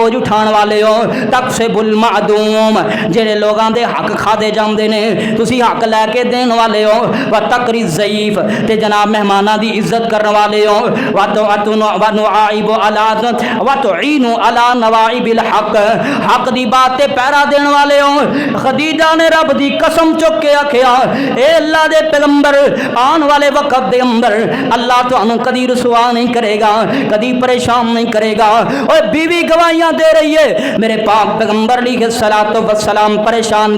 بوجھ اٹھان والے ہو تقسب المعدوم جڑے لوگاں دے حق کھادے جاندے نے تسی حق لے کے دین والے ہو وتقری الضعیف تے جناب مہماناں دی عزت کرن والے ہو ونعائب علی وتعین علی نوائب الحق حق دی بات تے پیرا دین والے ہو خدیجہ نے رب دی قسم چک کے آکھیا اے اللہ دے پیغمبر آن والے وقت دے اندر اللہ تانوں کدی رسوا نہیں کرے گا کدی پریشان نہیں کرے گا اوے بیوی گواہیاں دے رہی ہے میرے پاک پیغمبر علیہ الصلوۃ والسلام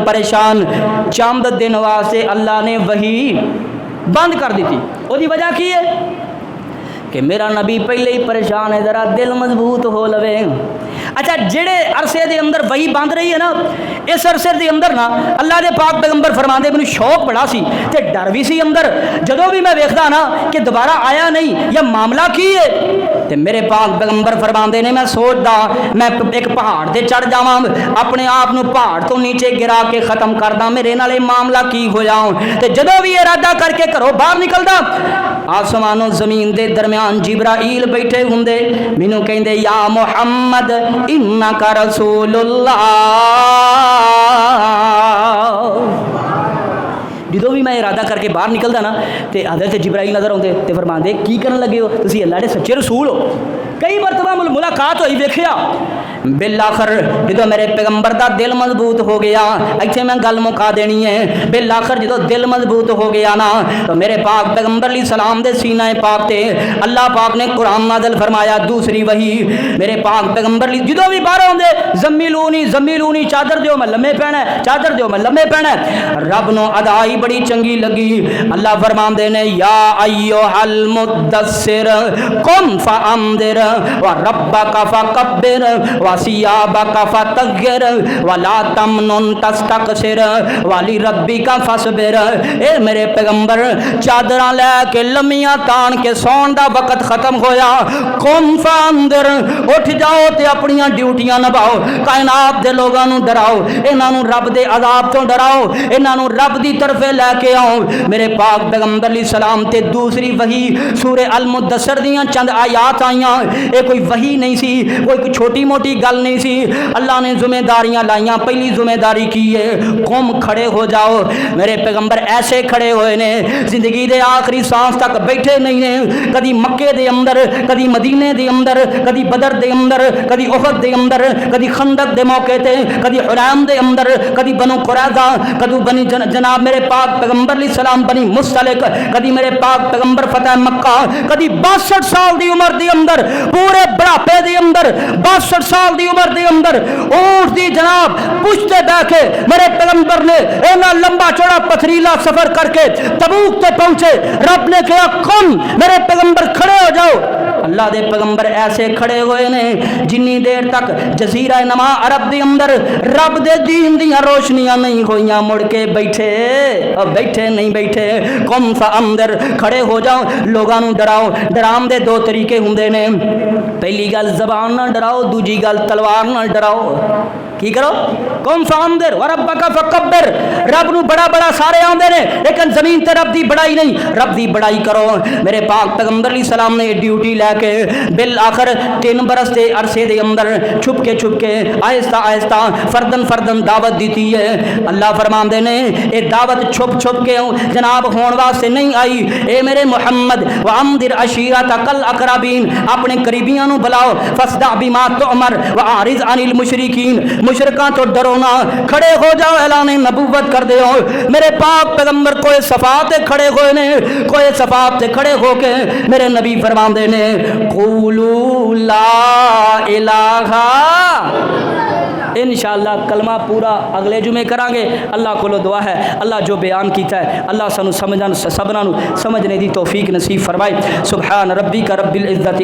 پریشان چند دن واسطے اللہ نے وحی بند کر دی تھی او دی وجہ کی ہے کہ میرا نبی پہلے ہی پریشان ہے ذرا دل مضبوط ہو لوے اچھا جڑے عرصے دے اندر وہی بند رہی ہے نا اس عرصے دے اندر نا اللہ دے پاک پیغمبر فرماندے مینوں شوق بڑا سی تے ڈر بھی سی اندر جدوں بھی میں ویکھدا نا کہ دوبارہ آیا نہیں یا معاملہ کی ہے تے میرے پاک پیغمبر فرماندے نے میں سوچدا میں ایک پہاڑ تے چڑھ جاواں اپنے آپ نو پہاڑ تو نیچے گرا کے ختم کردا میرے نال یہ معاملہ کی ہویا تے جدوں بھی ارادہ کر کے گھروں باہر نکلدا آسمان و زمین دے درمیان جبرائیل بیٹھے ہوندے مینوں کہندے یا محمد انک رسول اللہ جدوں بھی میں ارادہ کر کے باہر نکلدا نا تے حضرت جبرائیل نظر آتے تے فرماندے کی کرن لگے ہو تسی اللہ دے سچے رسول ہو کئی مرتبہ ملاقات ہوئی ویکھیا بالآخر جدوں میرے پیغمبر دا دل مضبوط ہو گیا ایتھے میں گل مکا دینی ہے بالآخر جدوں دل مضبوط ہو گیا نا تو میرے پاک پیغمبر علیہ السلام دے سینہ پاک تے اللہ پاک نے قرآن نازل فرمایا دوسری وحی میرے پاک پیغمبر علیہ جدوں بھی باہر ہوندے زمیلونی چادر دیو میں لمے پینا ہے چادر دیو میں لمے پینا ہے رب نو ادائی بڑی چنگی لگی اللہ فرماندے نے یا ایھا المدثر قم فانذر وربک فکبر وثیابک فطہر ولا تمنن تستکثر ولربک فاصبر اے میرے پیغمبر چادراں لے کے لمیاں تان کے سون دا وقت ختم ہویا قم فانذر اٹھ جاؤ تے اپنیاں ڈیوٹیاں نبھاؤ کائنات دے لوگاں نو ڈراؤ انہاں نو رب دے عذاب تو ڈراؤ انہاں نو رب دی طرف لے کے آؤ میرے پاک پیغمبر علیہ السلام تے دوسری وحی سورہ المدثر دیاں چند آیات آئیاں اے کوئی وحی نہیں سی کوئی چھوٹی موٹی گل نہیں سی اللہ نے ذمہ داریاں لائیاں پہلی ذمہ داری کی ہے قوم کھڑے ہو جاؤ میرے پیغمبر ایسے کھڑے ہوئے نے زندگی دے آخری سانس تک بیٹھے نہیں نے کدی مکے دے اندر کدی مدینے دے اندر کدی بدر دے اندر کدی احد دے اندر کدی خندق دے موقع تے کدی حرام دے اندر کدی بنو قریظہ کدی بنی جناب میرے پاک پیغمبر علیہ السلام بنی مصطلق کدی میرے پاک پیغمبر فتح مکہ کدی 62 سال دی عمر دی اندر پورے بڑھاپے دی اندر 62 سال دی عمر دی اندر اونٹ دی جناب پشتے بیٹھے میرے پیغمبر نے اینا لمبا چوڑا پتھریلا سفر کر کے تبوک تے پہنچے رب نے کہا قم میرے پیغمبر کھڑے ہو جاؤ اللہ دے پیغمبر ایسے کھڑے ہوئے نے جنی دیر تک جزیرہ نما عرب دے اندر رب دے دین دیاں روشنیاں نہیں ہوئیاں مڑ کے بیٹھے نہیں بیٹھے قم فانذر کھڑے ہو جاؤ لوگاں نو ڈراؤ ڈرام دے دو طریقے ہوندے نے پہلی گل زبان نہ ڈراؤ دوجی گل تلوار نہ ڈراؤ کی کرو قم فانذر وربک فکبر رب نو بڑا بڑا سارے آندے نے لیکن زمین تے رب دی بڑائی نہیں رب دی بڑائی کرو میرے پاک پیغمبر علیہ السلام نے ڈیوٹی لے کے بالآخر 3 برس دے عرصے دے اندر چھپ کے آہستہ آہستہ فردن دعوت دیتی ہے اللہ فرماندے نے اے دعوت چھپ کے جناب ہون واسطے نہیں آئی اے میرے محمد وانذر عشیرتک الاقربین اپنے قریبیاں نو بلاؤ فاصدع بما تؤمر واعرض عن المشرکین مشرکاں تو ڈرو نہ کھڑے ہو جاؤ اعلان نبوت کر دے میرے پاک پیغمبر کوئی صفات کھڑے ہوئے نے کوئی صفات سے کھڑے ہو کے میرے نبی فرماندے نے قولوا لا الہ انشاءاللہ کلمہ پورا اگلے جمعے کریں گے اللہ کو دعا ہے اللہ جو بیان کیتا ہے اللہ سانو سمجھن سبنا نو سمجھنے دی توفیق نصیب فرمائے سبحان ربک رب العزت